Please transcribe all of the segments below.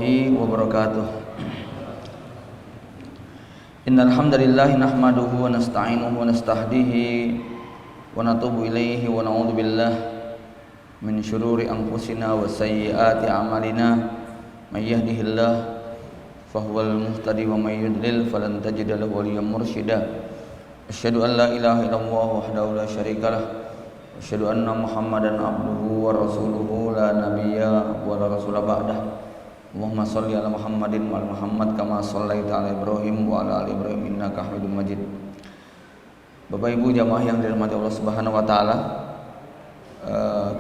warahmatullahi wabarakatuh. Innal hamdalillah nahmaduhu wa nasta'inuhu wa nastahdihi wa natubu ilaihi wa na'udzu billah min syururi anfusina wa sayyiati a'malina. May yahdihillah fahuwal muhtadi wa may yudlil falan tajida lahu waliyyan mursyida. Asyhadu an la ilaha illallah wahdahu la syarikalah. Asyhadu anna Muhammadan abduhu wa rasuluhu la nabiyya wa la rasula ba'dah. Allahumma shalli ala Muhammadin wa ala Muhammad kama shallaita ala Ibrahim wa ala ali Ibrahim innaka Hamidum Majid. Bapak Ibu jamaah yang dirahmati Allah Subhanahu wa taala,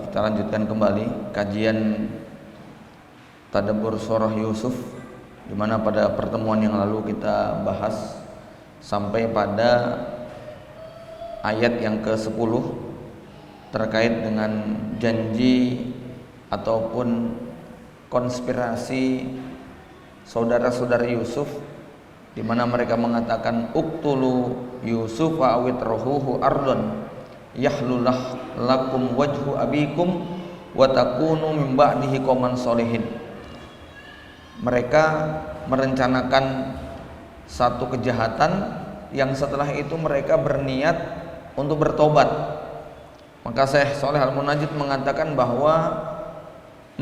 kita lanjutkan kembali kajian Tadabbur Surah Yusuf, di mana pada pertemuan yang lalu kita bahas sampai pada ayat yang ke-10 terkait dengan janji ataupun konspirasi saudara-saudara Yusuf, di mana mereka mengatakan uqtulu Yusuf wa awitruhu ardon yahlulah lakum wajhu abikum wa takunu min ba'dihi qauman sholihin. Mereka merencanakan satu kejahatan yang setelah itu mereka berniat untuk bertobat. Maka Syekh Shalih Al-Munajjid mengatakan bahwa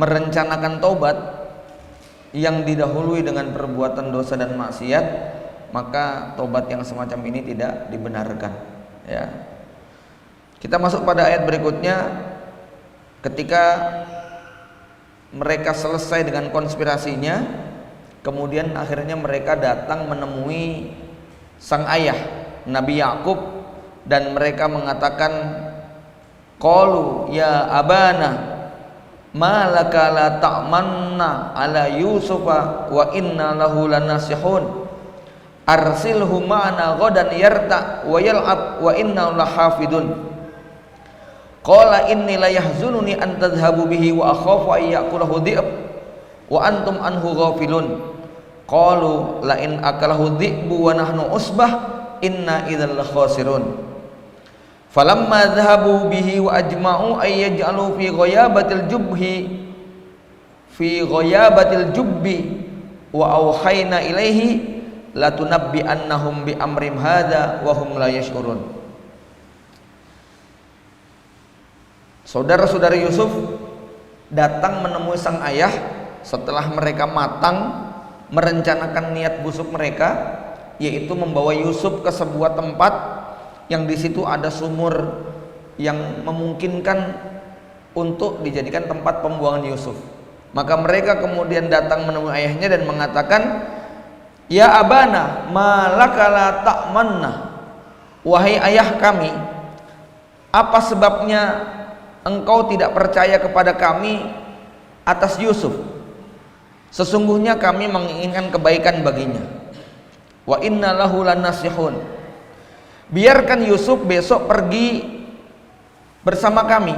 merencanakan taubat yang didahului dengan perbuatan dosa dan maksiat, maka taubat yang semacam ini tidak dibenarkan. Ya. Kita masuk pada ayat berikutnya, ketika mereka selesai dengan konspirasinya, kemudian akhirnya mereka datang menemui sang ayah Nabi Yakub dan mereka mengatakan, qalu ya abana malaka la ta'manna ala yusufa wa inna lahu lanasihun arsilhu ma'ana ghadan yarta wa yal'ab wa inna lahafidun. Qala inni la yahzununi an tadhhabu bihi wa akhafu an ya'kulahu dhi'b wa antum anhu ghafilun. Qalu la in akalahu dhi'bu wa nahnu usbah inna idzal khasirun. Falamma dhahabu bihi wa ajma'u ay yaj'alu fi ghayabatil jubbi wa awhayna ilaihi latunabbi'annahum bi amrim hadza wa hum la yash'urun. Saudara-saudara Yusuf datang menemui sang ayah setelah mereka matang merencanakan niat busuk mereka, yaitu membawa Yusuf ke sebuah tempat yang di situ ada sumur yang memungkinkan untuk dijadikan tempat pembuangan Yusuf. Maka mereka kemudian datang menemui ayahnya dan mengatakan, ya abana malaka la ta'manna, wahai ayah kami, apa sebabnya engkau tidak percaya kepada kami atas Yusuf? Sesungguhnya kami menginginkan kebaikan baginya. Wa inna lahu lanasihun, biarkan Yusuf besok pergi bersama kami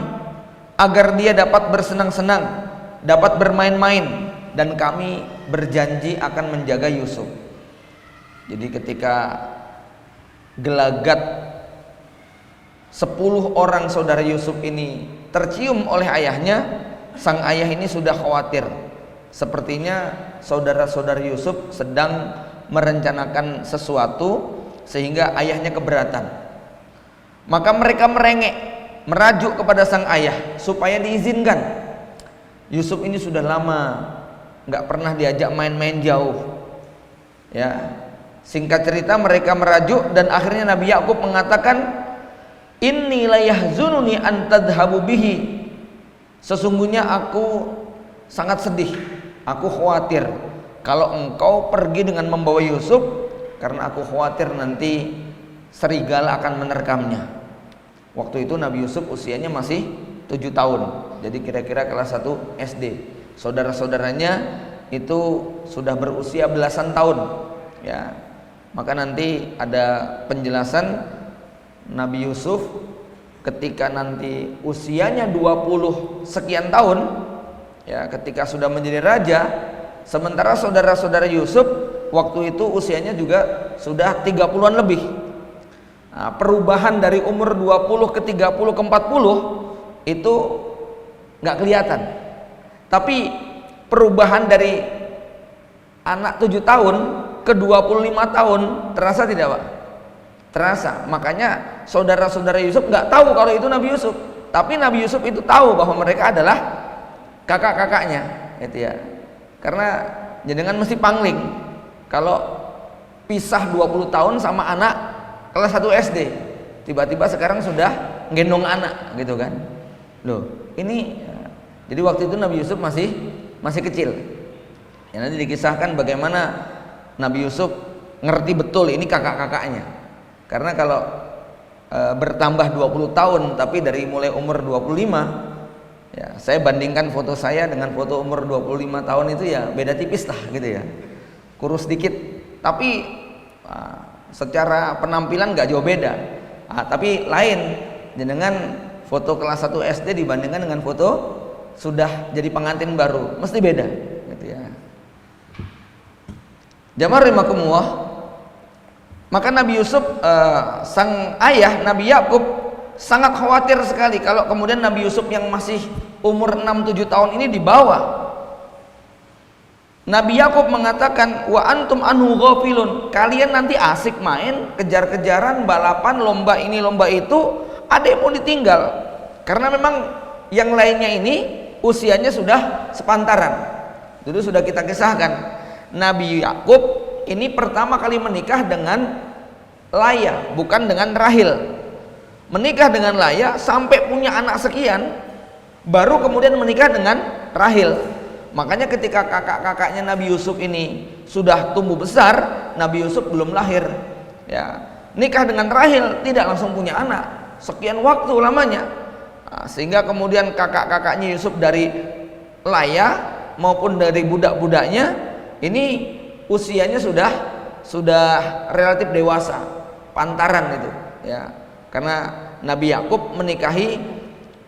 agar dia dapat bersenang-senang, dapat bermain-main, dan kami berjanji akan menjaga Yusuf. Jadi ketika gelagat 10 orang saudara Yusuf ini tercium oleh ayahnya, sang ayah ini sudah khawatir. Sepertinya saudara-saudara Yusuf sedang merencanakan sesuatu sehingga ayahnya keberatan. Maka mereka merengek, merajuk kepada sang ayah supaya diizinkan. Yusuf ini sudah lama nggak pernah diajak main-main jauh. Ya, singkat cerita mereka merajuk dan akhirnya Nabi Yakub mengatakan, inni la yahzununi an tadhhabu bihi. Sesungguhnya aku sangat sedih, aku khawatir kalau engkau pergi dengan membawa Yusuf, karena aku khawatir nanti serigala akan menerkamnya. Waktu itu Nabi Yusuf usianya masih 7 tahun, jadi kira-kira kelas 1 SD. Saudara-saudaranya itu sudah berusia belasan tahun. Ya, maka nanti ada penjelasan Nabi Yusuf ketika nanti usianya 20 sekian tahun, ya, ketika sudah menjadi raja, sementara saudara-saudara Yusuf waktu itu usianya juga sudah 30-an lebih. Nah, perubahan dari umur 20 ke 30 ke 40 itu nggak kelihatan, tapi perubahan dari Anak 7 tahun ke 25 tahun terasa tidak Pak? Terasa. Makanya saudara-saudara Yusuf nggak tahu kalau itu Nabi Yusuf, tapi Nabi Yusuf itu tahu bahwa mereka adalah kakak-kakaknya, gitu ya. Karena jenengan mesti pangling kalau pisah 20 tahun sama anak kelas 1 SD, tiba-tiba sekarang sudah gendong anak, gitu kan. Loh, ini jadi waktu itu Nabi Yusuf masih kecil. Ya, nanti dikisahkan bagaimana Nabi Yusuf ngerti betul ini kakak-kakaknya. Karena kalau bertambah 20 tahun tapi dari mulai umur 25, ya saya bandingkan foto saya dengan foto umur 25 tahun itu ya beda tipis lah gitu ya. Kurus dikit, tapi secara penampilan nggak jauh beda. Tapi lain dengan foto kelas 1 SD dibandingkan dengan foto sudah jadi pengantin baru, mesti beda gitu ya. Jamaah rahimakumullah. Maka Nabi Yusuf, sang ayah Nabi Yakub sangat khawatir sekali kalau kemudian Nabi Yusuf yang masih umur 6-7 tahun ini dibawa. Nabi Yakub mengatakan, wa antum anhu ghafilun, kalian nanti asik main, kejar-kejaran, balapan, lomba ini lomba itu, ada yang mau ditinggal. Karena memang yang lainnya ini usianya sudah sepantaran. Dulu sudah kita kisahkan, Nabi Yakub ini pertama kali menikah dengan Laya, bukan dengan Rahil. Menikah dengan Laya sampai punya anak sekian, baru kemudian menikah dengan Rahil. Makanya ketika kakak-kakaknya Nabi Yusuf ini sudah tumbuh besar, Nabi Yusuf belum lahir. Ya, nikah dengan Rahil, tidak langsung punya anak, sekian waktu lamanya. Sehingga kemudian kakak-kakaknya Yusuf dari Laya maupun dari budak-budaknya ini usianya sudah relatif dewasa, pantaran itu ya. Karena Nabi Yakub menikahi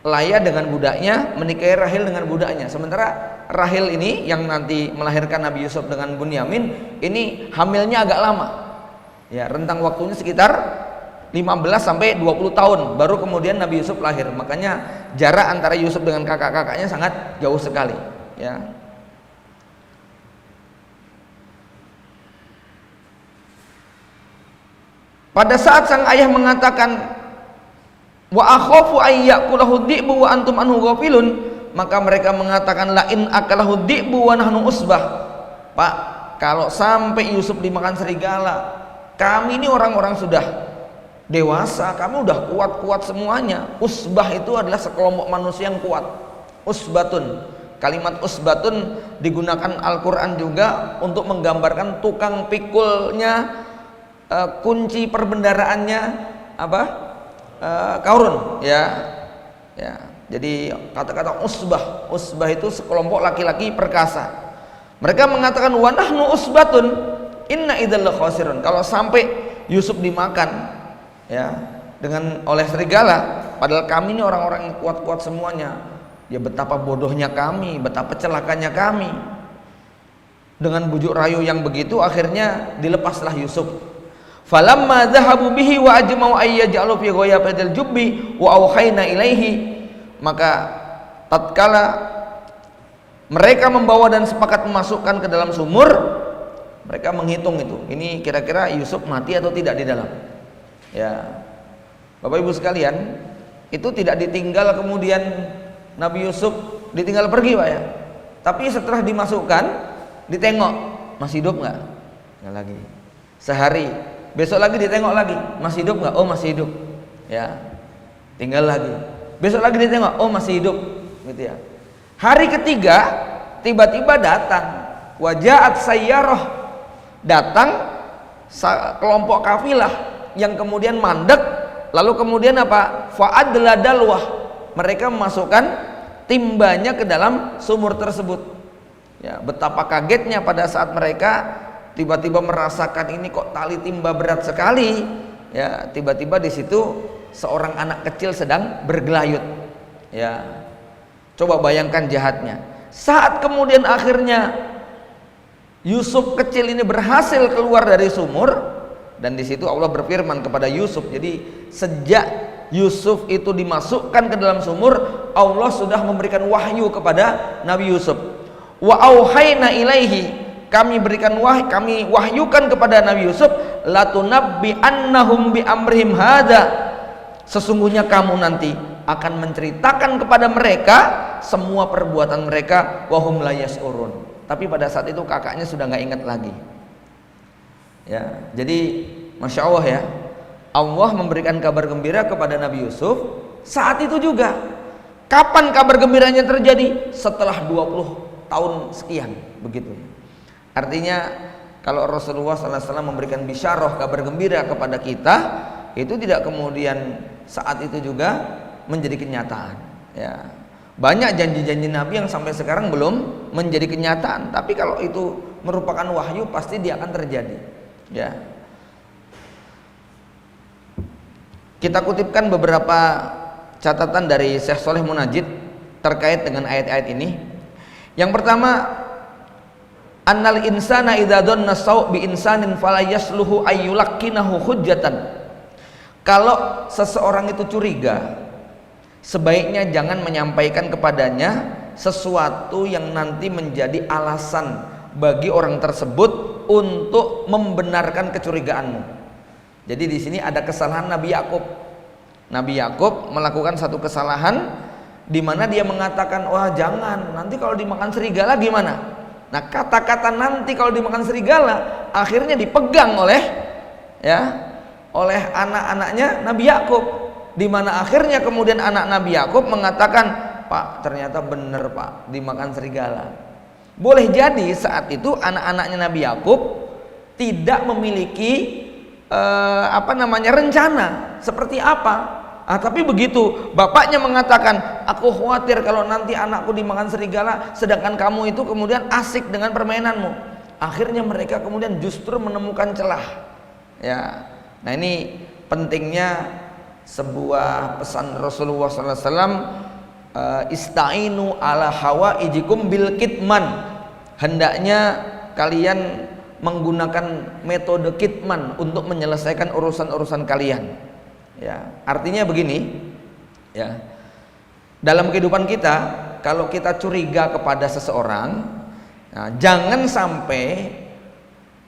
Laya dengan budaknya, menikahi Rahil dengan budaknya. Sementara Rahil ini yang nanti melahirkan Nabi Yusuf dengan Bunyamin ini hamilnya agak lama. Ya, rentang waktunya sekitar 15 sampai 20 tahun baru kemudian Nabi Yusuf lahir. Makanya jarak antara Yusuf dengan kakak-kakaknya sangat jauh sekali, ya. Pada saat sang ayah mengatakan wa akhafu ay yakulahu dhi'bu wa antum anhu ghafilun, maka mereka mengatakan la in akalahu dhi'bu wa nahnu usbah. Pak, kalau sampai Yusuf dimakan serigala, kami ini orang-orang sudah dewasa, kami udah kuat-kuat semuanya. Usbah itu adalah sekelompok manusia yang kuat. Usbatun, kalimat usbatun digunakan Al-Quran juga untuk menggambarkan tukang pikulnya, kunci perbendaraannya apa? Qarun, ya. Jadi kata-kata usbah itu sekelompok laki-laki perkasa. Mereka mengatakan wa nahnu usbatun inna idzal khasirun. Kalau sampai Yusuf dimakan ya dengan oleh serigala, padahal kami ini orang-orang yang kuat-kuat semuanya, ya betapa bodohnya kami, betapa celakanya kami. Dengan bujuk rayu yang begitu akhirnya dilepaslah Yusuf. Falamma dhahabu bihi wa ajma'u ay yaj'alu fi ghayatil jubbi wa auhayna ilaihi, maka tatkala mereka membawa dan sepakat memasukkan ke dalam sumur, mereka menghitung itu, ini kira-kira Yusuf mati atau tidak di dalam. Ya, Bapak Ibu sekalian, itu tidak ditinggal kemudian Nabi Yusuf ditinggal pergi Pak ya. Tapi setelah dimasukkan, ditengok masih hidup nggak? Nggak lagi. Sehari, besok lagi ditengok lagi, masih hidup nggak? Oh masih hidup. Ya, tinggal lagi. Besok lagi ditengok, oh masih hidup, gitu ya. Hari ketiga tiba-tiba datang wajahat sayyarah, datang kelompok kafilah yang kemudian mandek, lalu kemudian apa? Fa'adla dalwah, mereka memasukkan timbanya ke dalam sumur tersebut. Ya, betapa kagetnya pada saat mereka tiba-tiba merasakan ini kok tali timba berat sekali. Ya, tiba-tiba di situ seorang anak kecil sedang bergelayut. Ya, coba bayangkan jahatnya. Saat kemudian akhirnya Yusuf kecil ini berhasil keluar dari sumur, dan di situ Allah berfirman kepada Yusuf. Jadi sejak Yusuf itu dimasukkan ke dalam sumur, Allah sudah memberikan wahyu kepada Nabi Yusuf. Wa auhayna ilaihi, kami berikan kami wahyukan kepada Nabi Yusuf, latunabbi annahum bi amrihim hadza, sesungguhnya kamu nanti akan menceritakan kepada mereka semua perbuatan mereka, wahum la yash'urun. Tapi pada saat itu kakaknya sudah nggak ingat lagi. Ya, jadi masya Allah ya, Allah memberikan kabar gembira kepada Nabi Yusuf saat itu juga. Kapan kabar gembiranya terjadi? Setelah 20 tahun sekian, begitu. Artinya kalau Rasulullah SAW memberikan bisyarah, kabar gembira kepada kita, itu tidak kemudian saat itu juga menjadi kenyataan. Ya, banyak janji-janji Nabi yang sampai sekarang belum menjadi kenyataan. Tapi kalau itu merupakan wahyu, pasti dia akan terjadi. Ya, kita kutipkan beberapa catatan dari Syekh Shalih Munajjid terkait dengan ayat-ayat ini. Yang pertama, annal insana idza dhanna saw bi insanin fala yasluhu ayyulakkinahu hujjatan. Kalau seseorang itu curiga, sebaiknya jangan menyampaikan kepadanya sesuatu yang nanti menjadi alasan bagi orang tersebut untuk membenarkan kecurigaanmu. Jadi di sini ada kesalahan Nabi Yakub. Nabi Yakub melakukan satu kesalahan di mana dia mengatakan, wah jangan, nanti kalau dimakan serigala gimana? Nah, kata-kata nanti kalau dimakan serigala akhirnya dipegang oleh anak-anaknya Nabi Yakub, di mana akhirnya kemudian anak Nabi Yakub mengatakan, Pak, ternyata benar Pak, dimakan serigala. Boleh jadi saat itu anak-anaknya Nabi Yakub tidak memiliki rencana seperti apa. Tapi begitu bapaknya mengatakan, aku khawatir kalau nanti anakku dimakan serigala, sedangkan kamu itu kemudian asik dengan permainanmu. Akhirnya mereka kemudian justru menemukan celah. Ya, nah ini pentingnya sebuah pesan Rasulullah SAW, istainu ala hawaijikum bil kitman. Hendaknya kalian menggunakan metode kitman untuk menyelesaikan urusan-urusan kalian. Ya, artinya begini, ya. Dalam kehidupan kita, kalau kita curiga kepada seseorang, nah, jangan sampai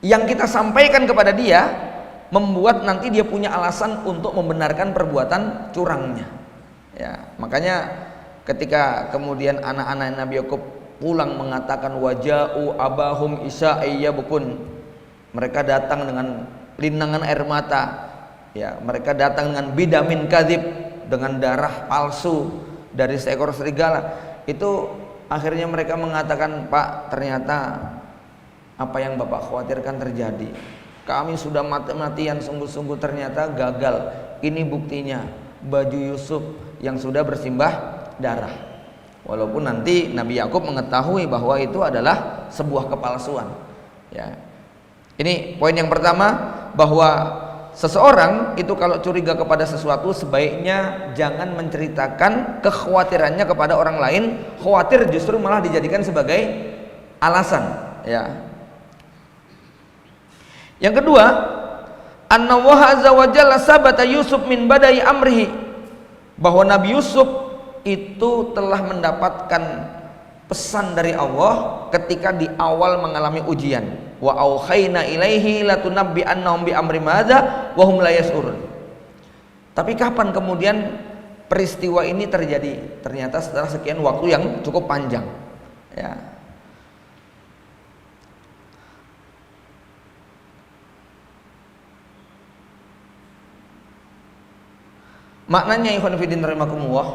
yang kita sampaikan kepada dia membuat nanti dia punya alasan untuk membenarkan perbuatan curangnya. Ya, makanya ketika kemudian anak-anak Nabi Yakub pulang mengatakan waja'u abahum isa'iyyabukun, mereka datang dengan linangan air mata. Ya, mereka datang dengan bidamin kadzib, dengan darah palsu dari seekor serigala. Itu akhirnya mereka mengatakan, Pak, ternyata apa yang Bapak khawatirkan terjadi. Kami sudah mati-matian sungguh-sungguh, ternyata gagal. Ini buktinya, baju Yusuf yang sudah bersimbah darah. Walaupun nanti Nabi Yakub mengetahui bahwa itu adalah sebuah kepalsuan. Ya. Ini poin yang pertama, bahwa seseorang itu kalau curiga kepada sesuatu sebaiknya jangan menceritakan kekhawatirannya kepada orang lain. Khawatir justru malah dijadikan sebagai alasan. Ya. Yang kedua, anna wa azza wa jalla sabata Yusuf min badai amrihi, bahwa Nabi Yusuf itu telah mendapatkan pesan dari Allah ketika di awal mengalami ujian. Wa auhayna ilaihi latunabbi annahum bi amri madza wa hum la yash'urun. Tapi kapan kemudian peristiwa ini terjadi? Ternyata setelah sekian waktu yang cukup panjang. Ya. Maknanya ikhwan fillah rahimakumullah,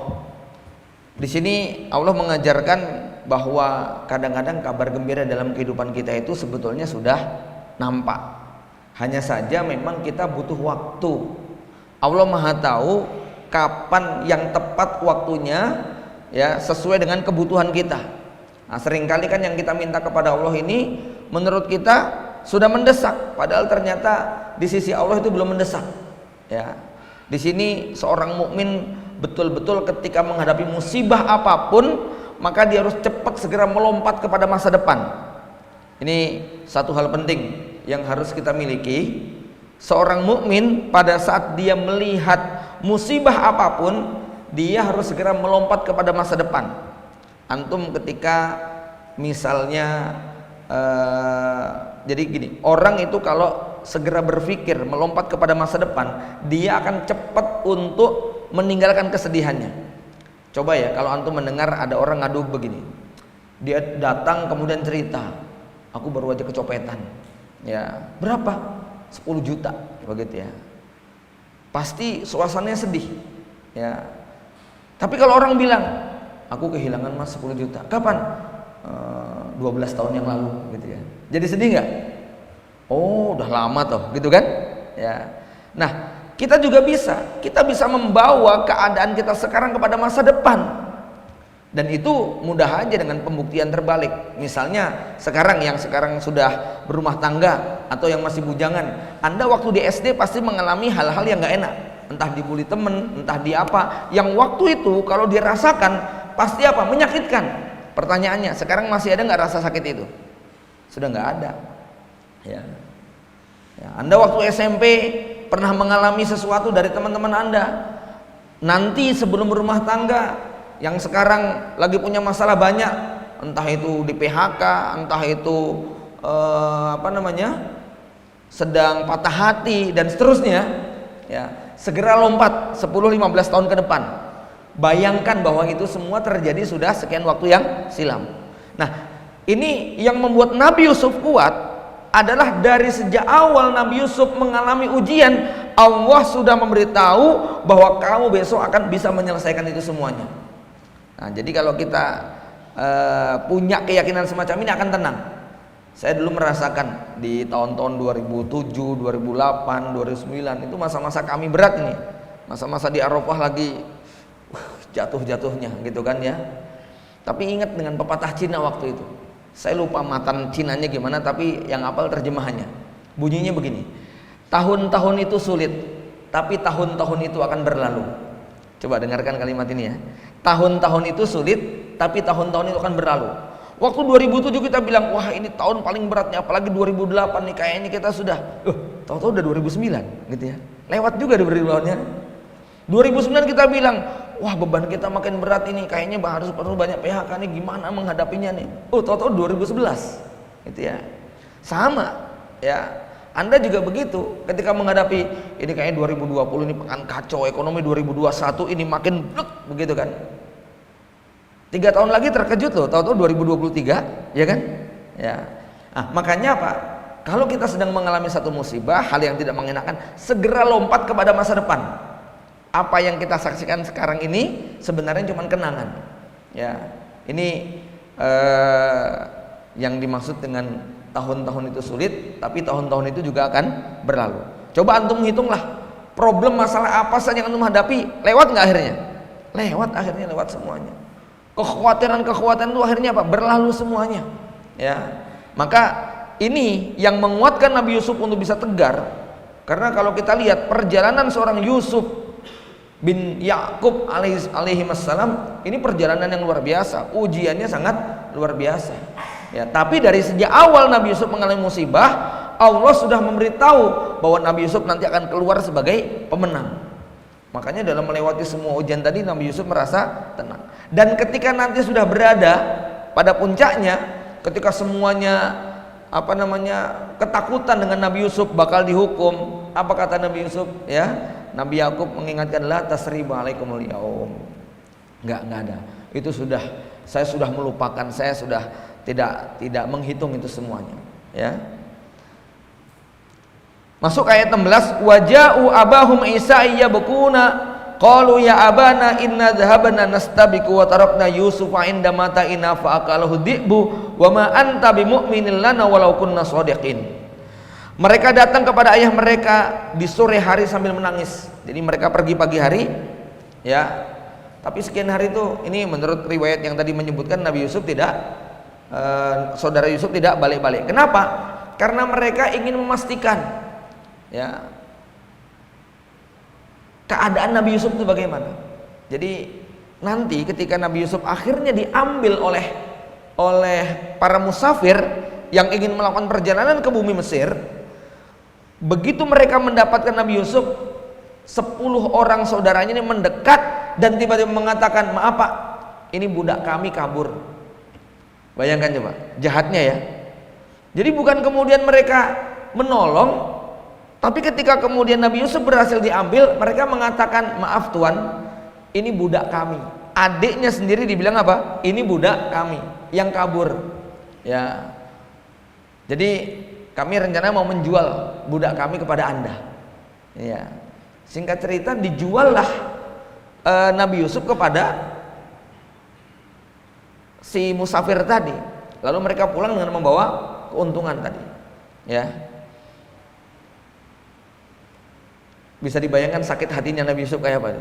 di sini Allah mengajarkan bahwa kadang-kadang kabar gembira dalam kehidupan kita itu sebetulnya sudah nampak. Hanya saja memang kita butuh waktu. Allah Maha tahu kapan yang tepat waktunya, ya, sesuai dengan kebutuhan kita. Nah, seringkali kan yang kita minta kepada Allah ini menurut kita sudah mendesak, padahal ternyata di sisi Allah itu belum mendesak. Ya. Di sini seorang mukmin betul-betul ketika menghadapi musibah apapun, maka dia harus cepat segera melompat kepada masa depan. Ini satu hal penting yang harus kita miliki. Seorang mukmin pada saat dia melihat musibah apapun, dia harus segera melompat kepada masa depan. Antum ketika misalnya Jadi gini, orang itu kalau segera berpikir melompat kepada masa depan, dia akan cepat untuk meninggalkan kesedihannya. Coba ya, kalau antum mendengar ada orang ngadu begini, dia datang kemudian cerita, aku baru aja kecopetan, ya berapa? 10 juta, begitu ya. Pasti suasananya sedih, ya. Tapi kalau orang bilang, aku kehilangan mas 10 juta, kapan? 12 tahun yang lalu, gitu ya. Jadi sedih nggak? Oh, udah lama toh, gitu kan? Ya. Nah, kita juga kita bisa membawa keadaan kita sekarang kepada masa depan. Dan itu mudah aja dengan pembuktian terbalik. Misalnya sekarang sudah berumah tangga atau yang masih bujangan, Anda waktu di SD pasti mengalami hal-hal yang nggak enak, entah dibully temen, entah di apa, yang waktu itu kalau dirasakan pasti apa? Menyakitkan. Pertanyaannya, sekarang masih ada nggak rasa sakit itu? Sudah nggak ada. Ya. Anda waktu SMP pernah mengalami sesuatu dari teman-teman Anda. Nanti sebelum berumah tangga, yang sekarang lagi punya masalah banyak, entah itu di PHK, entah itu sedang patah hati dan seterusnya, ya, segera lompat 10-15 tahun ke depan. Bayangkan bahwa itu semua terjadi sudah sekian waktu yang silam. Nah, ini yang membuat Nabi Yusuf kuat adalah dari sejak awal Nabi Yusuf mengalami ujian, Allah sudah memberitahu bahwa kamu besok akan bisa menyelesaikan itu semuanya. Nah, jadi kalau kita punya keyakinan semacam ini akan tenang. Saya dulu merasakan di tahun-tahun 2007, 2008, 2009 itu masa-masa kami berat ini. Masa-masa di Arafah lagi jatuh-jatuhnya gitu kan ya. Tapi ingat dengan pepatah Cina waktu itu. Saya lupa matan Cinanya gimana, tapi yang hafal terjemahannya. Bunyinya begini. Tahun-tahun itu sulit, tapi tahun-tahun itu akan berlalu. Coba dengarkan kalimat ini ya. Tahun-tahun itu sulit, tapi tahun-tahun itu akan berlalu. Waktu 2007 kita bilang, wah ini tahun paling beratnya, apalagi 2008 nih, kayaknya kita sudah, tahu-tahu udah 2009 gitu ya. Lewat juga 2008-nya. 2009 kita bilang, wah beban kita makin berat ini, kayaknya harus perlu banyak PHK nih, gimana menghadapinya nih. Tahu-tahu 2011 gitu ya. Sama ya. Anda juga begitu ketika menghadapi ini kayaknya 2020 ini pekan kacau ekonomi, 2021 ini makin begitu kan. 3 tahun lagi terkejut loh, tahu-tahu 2023 ya kan? Ya. Nah, makanya apa? Kalau kita sedang mengalami satu musibah, hal yang tidak mengenakan, segera lompat kepada masa depan. Apa yang kita saksikan sekarang ini sebenarnya cuma kenangan. Ya. Ini yang dimaksud dengan tahun-tahun itu sulit, tapi tahun-tahun itu juga akan berlalu. Coba antum hitunglah, problem masalah apa saja yang antum hadapi, lewat nggak akhirnya? Lewat semuanya. Kekhawatiran itu akhirnya apa? Berlalu semuanya. Ya, maka ini yang menguatkan Nabi Yusuf untuk bisa tegar. Karena kalau kita lihat perjalanan seorang Yusuf bin Yakub alaihi wassalam, ini perjalanan yang luar biasa, ujiannya sangat luar biasa. Ya, tapi dari sejak awal Nabi Yusuf mengalami musibah, Allah sudah memberitahu bahwa Nabi Yusuf nanti akan keluar sebagai pemenang. Makanya dalam melewati semua ujian tadi Nabi Yusuf merasa tenang. Dan ketika nanti sudah berada pada puncaknya, ketika semuanya ketakutan dengan Nabi Yusuf bakal dihukum, apa kata Nabi Yusuf? Ya, Nabi Yakub mengingatkan, la tasriba alaikumul yaum. Enggak ada. Itu sudah, saya sudah melupakan, saya sudah tidak menghitung itu semuanya, ya. Masuk ayat 16, waja'u abahum Isa yabkuna qalu ya abana inna dhahabna nastabiqu wa tarakna yusufa inda mata'ina fa akalahu dhi'bu wa ma anta bimu'minin lana walau kunna shadiqin. Mereka datang kepada ayah mereka di sore hari sambil menangis. Jadi mereka pergi pagi hari, ya. Tapi sekian hari itu, ini menurut riwayat yang tadi menyebutkan Nabi Yusuf saudara Yusuf tidak balik-balik. Kenapa? Karena mereka ingin memastikan, ya, keadaan Nabi Yusuf itu bagaimana. Jadi nanti ketika Nabi Yusuf akhirnya diambil oleh para musafir yang ingin melakukan perjalanan ke bumi Mesir, begitu mereka mendapatkan Nabi Yusuf, 10 orang saudaranya ini mendekat dan tiba-tiba mengatakan, maaf Pak, ini budak kami kabur. Bayangkan coba, jahatnya ya. Jadi bukan kemudian mereka menolong, tapi ketika kemudian Nabi Yusuf berhasil diambil, mereka mengatakan, maaf Tuan, ini budak kami. Adiknya sendiri dibilang apa? Ini budak kami yang kabur. Ya. Jadi kami rencana mau menjual budak kami kepada Anda. Ya. Singkat cerita dijuallah Nabi Yusuf kepada si musafir tadi. Lalu mereka pulang dengan membawa keuntungan tadi. Ya. Bisa dibayangkan sakit hatinya Nabi Yusuf kayak apa?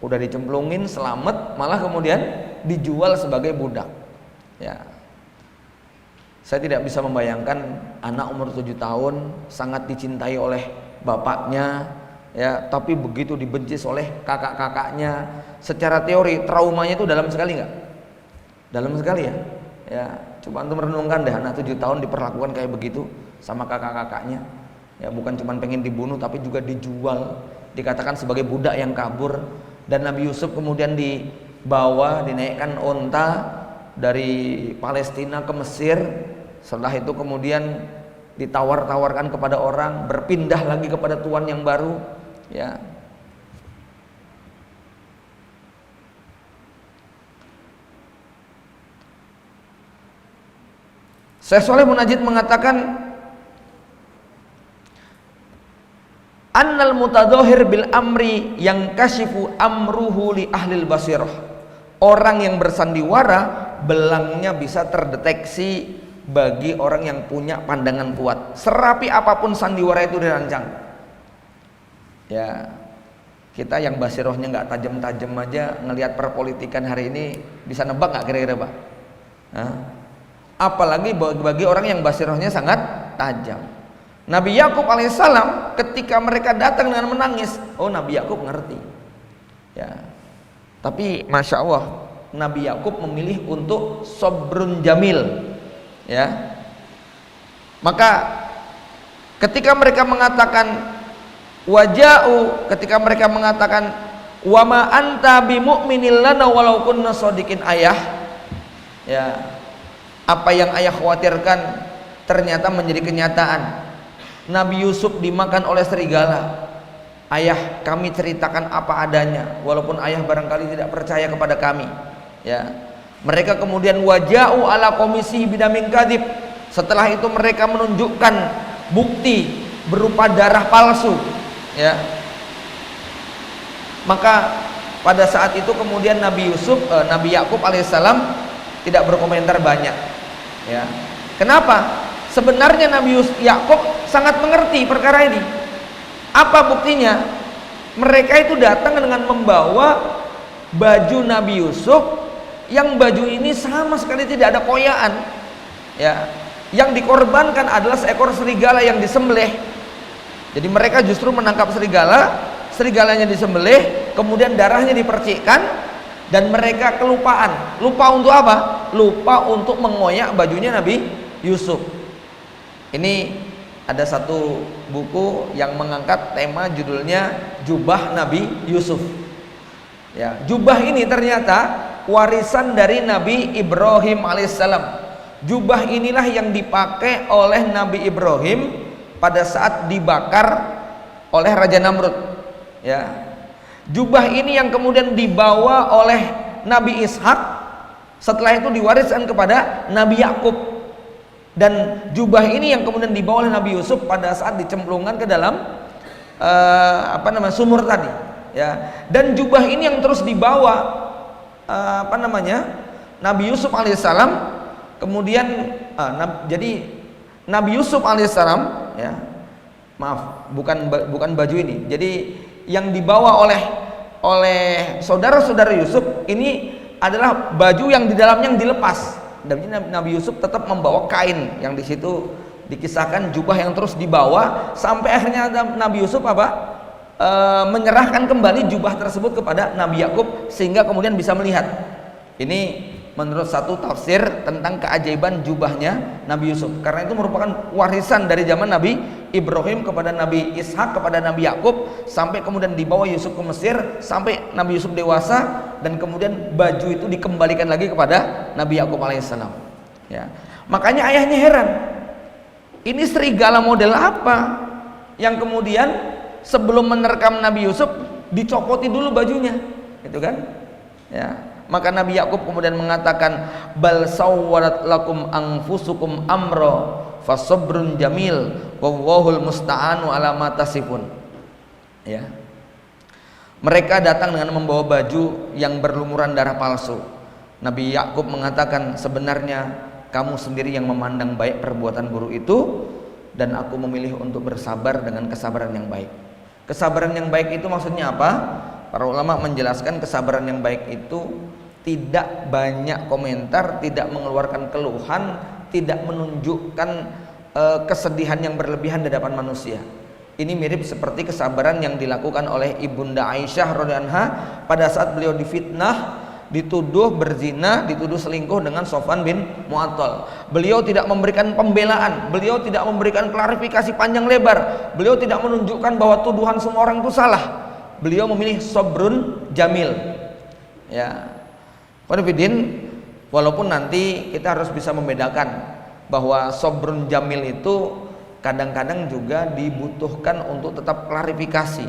Udah dicemplungin, selamat, malah kemudian dijual sebagai budak. Ya. Saya tidak bisa membayangkan anak umur 7 tahun sangat dicintai oleh bapaknya, ya, tapi begitu dibenci oleh kakak-kakaknya. Secara teori traumanya itu dalam sekali nggak? Dalam sekali ya. Ya, coba antum merenungkan deh, anak 7 tahun diperlakukan kayak begitu sama kakak-kakaknya. Ya, bukan cuma pengen dibunuh tapi juga dijual, dikatakan sebagai budak yang kabur. Dan Nabi Yusuf kemudian dibawa, dinaikkan onta dari Palestina ke Mesir. Setelah itu kemudian ditawar-tawarkan kepada orang, berpindah lagi kepada tuan yang baru. Ya. Syekh Shalih Munajjid mengatakan, annal mutadhahir bil amri yang kashifu amruhu li ahlil basirah. Orang yang bersandiwara belangnya bisa terdeteksi bagi orang yang punya pandangan kuat. Serapi apapun sandiwara itu dirancang. Ya, kita yang basirohnya nggak tajam-tajam aja ngelihat perpolitikan hari ini bisa nebak nggak kira-kira Pak? Hah? Apalagi bagi orang yang basirohnya sangat tajam. Nabi Yakub alaihissalam ketika mereka datang dengan menangis, oh Nabi Yakub ngerti. Ya. Tapi masya Allah, Nabi Yakub memilih untuk sobrun jamil. Ya. Maka ketika mereka mengatakan waja'u, ketika mereka mengatakan wa ma anta bimu'minil lana walau kunna shadiqin ayah. Ya. Apa yang ayah khawatirkan ternyata menjadi kenyataan. Nabi Yusuf dimakan oleh serigala. Ayah, kami ceritakan apa adanya, walaupun ayah barangkali tidak percaya kepada kami. Ya. Mereka kemudian waja'u ala komisi bidamin kadhib. Setelah itu mereka menunjukkan bukti berupa darah palsu. Ya. Maka pada saat itu kemudian Nabi Yakub alaihissalam tidak berkomentar banyak. Ya. Kenapa? Sebenarnya Nabi Yakub sangat mengerti perkara ini. Apa buktinya? Mereka itu datang dengan membawa baju Nabi Yusuf, yang baju ini sama sekali tidak ada koyaan. Ya. Yang dikorbankan adalah seekor serigala yang disembelih. Jadi mereka justru menangkap serigala, serigalanya disembelih, kemudian darahnya dipercikkan. Dan mereka kelupaan. Lupa untuk apa? Lupa untuk mengoyak bajunya Nabi Yusuf. Ini ada satu buku yang mengangkat tema judulnya Jubah Nabi Yusuf. Ya, jubah ini ternyata warisan dari Nabi Ibrahim alaihissalam. Jubah inilah yang dipakai oleh Nabi Ibrahim pada saat dibakar oleh Raja Namrud. Ya. Jubah ini yang kemudian dibawa oleh Nabi Ishak, setelah itu diwariskan kepada Nabi Yakub. Dan jubah ini yang kemudian dibawa oleh Nabi Yusuf pada saat dicemplungkan ke dalam sumur tadi. Ya. Dan jubah ini yang terus dibawa Nabi Yusuf alaihissalam. Kemudian jadi Nabi Yusuf alaihissalam, ya, maaf, bukan baju ini. Jadi yang dibawa oleh saudara-saudara Yusuf ini adalah baju yang di dalamnya yang dilepas. Dan Nabi Yusuf tetap membawa kain yang di situ dikisahkan jubah yang terus dibawa sampai akhirnya Nabi Yusuf menyerahkan kembali jubah tersebut kepada Nabi Yakub sehingga kemudian bisa melihat. Ini menurut satu tafsir tentang keajaiban jubahnya Nabi Yusuf, karena itu merupakan warisan dari zaman Nabi Ibrahim kepada Nabi Ishak kepada Nabi Yakub sampai kemudian dibawa Yusuf ke Mesir sampai Nabi Yusuf dewasa dan kemudian baju itu dikembalikan lagi kepada Nabi Yakub alaihissalam. Ya. Makanya ayahnya heran. Ini serigala model apa yang kemudian sebelum menerkam Nabi Yusuf dicopoti dulu bajunya, gitu kan? Ya, maka Nabi Yakub kemudian mengatakan, bal sawwalat lakum anfusukum amro fasabrun jamil wallahul musta'anu ala ma tasifun. Ya, mereka datang dengan membawa baju yang berlumuran darah palsu. Nabi Yakub mengatakan, sebenarnya kamu sendiri yang memandang baik perbuatan buruk itu, dan aku memilih untuk bersabar dengan kesabaran yang baik. Kesabaran yang baik itu maksudnya apa? Para ulama menjelaskan kesabaran yang baik itu tidak banyak komentar, tidak mengeluarkan keluhan, tidak menunjukkan kesedihan yang berlebihan di hadapan manusia. Ini mirip seperti kesabaran yang dilakukan oleh Ibunda Aisyah radhiyallahu anha pada saat beliau difitnah, dituduh berzina, dituduh selingkuh dengan Sofwan bin Mu'attal. Beliau tidak memberikan pembelaan, beliau tidak memberikan klarifikasi panjang lebar, beliau tidak menunjukkan bahwa tuduhan semua orang itu salah. Beliau memilih sobrun jamil. Ya, Qanifidin, walaupun nanti kita harus bisa membedakan bahwa sobrun jamil itu kadang-kadang juga dibutuhkan untuk tetap klarifikasi.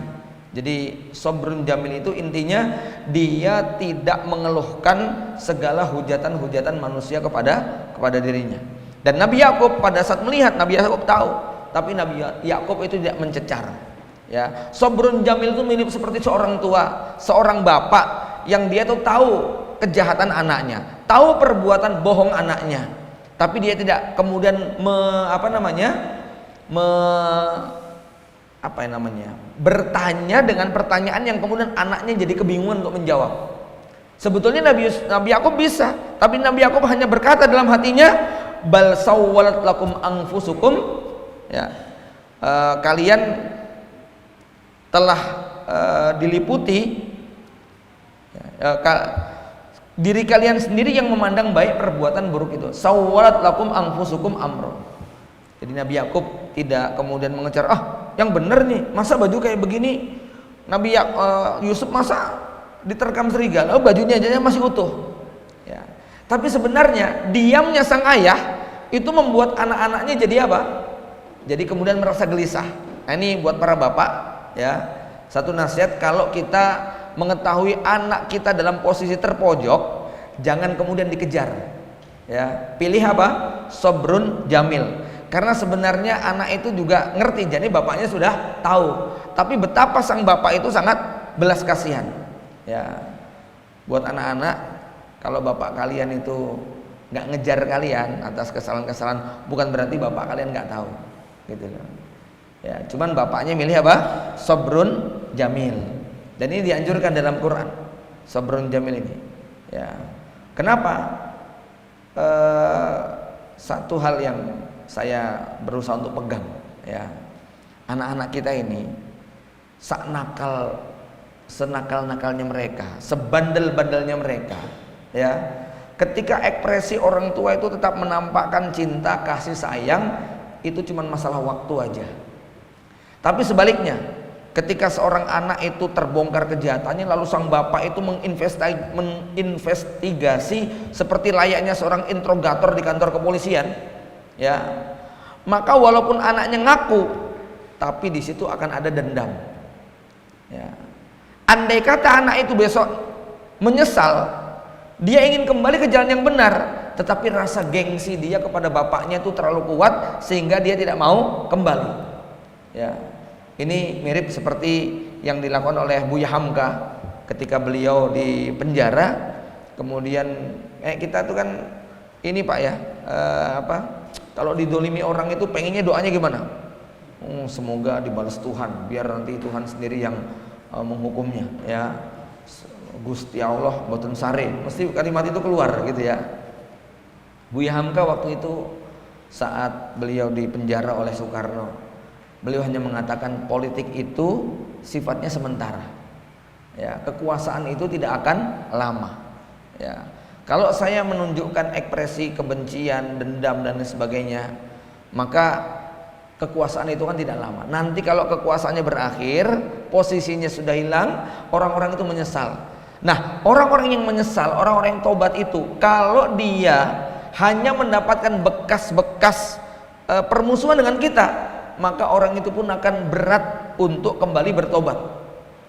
Jadi sobrun jamil itu intinya dia tidak mengeluhkan segala hujatan-hujatan manusia kepada dirinya. Dan Nabi Yakub pada saat melihat, Nabi Yakub tahu, tapi Nabi Yakub itu tidak mencecar. Ya, sobrun jamil itu mirip seperti seorang tua, seorang bapak yang dia tuh tahu kejahatan anaknya, tahu perbuatan bohong anaknya, tapi dia tidak kemudian bertanya dengan pertanyaan yang kemudian anaknya jadi kebingungan untuk menjawab. Sebetulnya Nabi Yakub bisa, tapi Nabi Yakub hanya berkata dalam hatinya, bal sawwalat lakum anfusukum, ya, kalian telah diliputi, ya, diri kalian sendiri yang memandang baik perbuatan buruk itu. Sawwalat lakum anfusukum amro. Jadi Nabi Yakub tidak kemudian mengejar, yang benar nih, masa baju kayak begini, Nabi Yusuf masa diterkam serigala, bajunya aja masih utuh. Ya. Tapi sebenarnya diamnya sang ayah itu membuat anak-anaknya jadi apa? Jadi kemudian merasa gelisah. Nah, ini buat para bapak, ya, satu nasihat, kalau kita mengetahui anak kita dalam posisi terpojok, jangan kemudian dikejar. Ya, pilih apa? Sobrun jamil. Karena sebenarnya anak itu juga ngerti, jadi bapaknya sudah tahu. Tapi betapa sang bapak itu sangat belas kasihan. Ya, buat anak-anak, kalau bapak kalian itu nggak ngejar kalian atas kesalahan-kesalahan, bukan berarti bapak kalian nggak tahu, gitu loh. Ya, cuman bapaknya milih apa? Sobrun jamil. Dan ini dianjurkan dalam Quran, sobrun jamil ini. Ya, kenapa? Satu hal yang saya berusaha untuk pegang, ya, anak-anak kita ini senakal-nakalnya mereka, sebandel-bandelnya mereka, ya, ketika ekspresi orang tua itu tetap menampakkan cinta, kasih sayang, itu cuma masalah waktu aja. Tapi sebaliknya, ketika seorang anak itu terbongkar kejahatannya, lalu sang bapak itu menginvestigasi seperti layaknya seorang interrogator di kantor kepolisian, ya, maka walaupun anaknya ngaku, tapi di situ akan ada dendam. Ya. Andai kata anak itu besok menyesal, dia ingin kembali ke jalan yang benar, tetapi rasa gengsi dia kepada bapaknya itu terlalu kuat sehingga dia tidak mau kembali. Ya, ini mirip seperti yang dilakukan oleh Buya Hamka ketika beliau di penjara. Kemudian kita tuh kan ini Pak, ya, kalau didolimi orang itu pengennya doanya gimana? Semoga dibalas Tuhan, biar nanti Tuhan sendiri yang menghukumnya, ya. Gusti Allah boten sare, mesti kalimat itu keluar gitu ya. Buya Hamka waktu itu saat beliau di penjara oleh Soekarno, beliau hanya mengatakan politik itu sifatnya sementara, ya, kekuasaan itu tidak akan lama, ya. Kalau saya menunjukkan ekspresi kebencian, dendam dan lain sebagainya, maka kekuasaan itu kan tidak lama. Nanti kalau kekuasaannya berakhir, posisinya sudah hilang, orang-orang itu menyesal. Nah, orang-orang yang menyesal, orang-orang yang tobat itu, kalau dia hanya mendapatkan bekas-bekas permusuhan dengan kita, maka orang itu pun akan berat untuk kembali bertobat.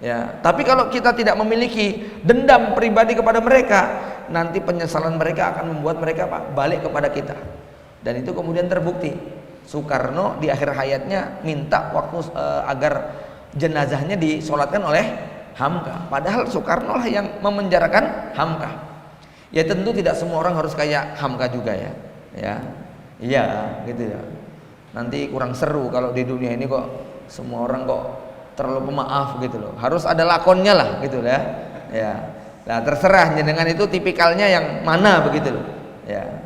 Ya, tapi kalau kita tidak memiliki dendam pribadi kepada mereka, nanti penyesalan mereka akan membuat mereka balik kepada kita. Dan itu kemudian terbukti. Soekarno di akhir hayatnya minta waktu agar jenazahnya disolatkan oleh Hamka. Padahal Soekarno lah yang memenjarakan Hamka. Ya tentu tidak semua orang harus kayak Hamka juga ya. Ya, iya gitu ya. Nanti kurang seru kalau di dunia ini kok semua orang kok terlalu pemaaf gitu loh. Harus ada lakonnya lah gitu ya. Ya. Nah, terserah dengan itu tipikalnya yang mana begitu loh. Ya.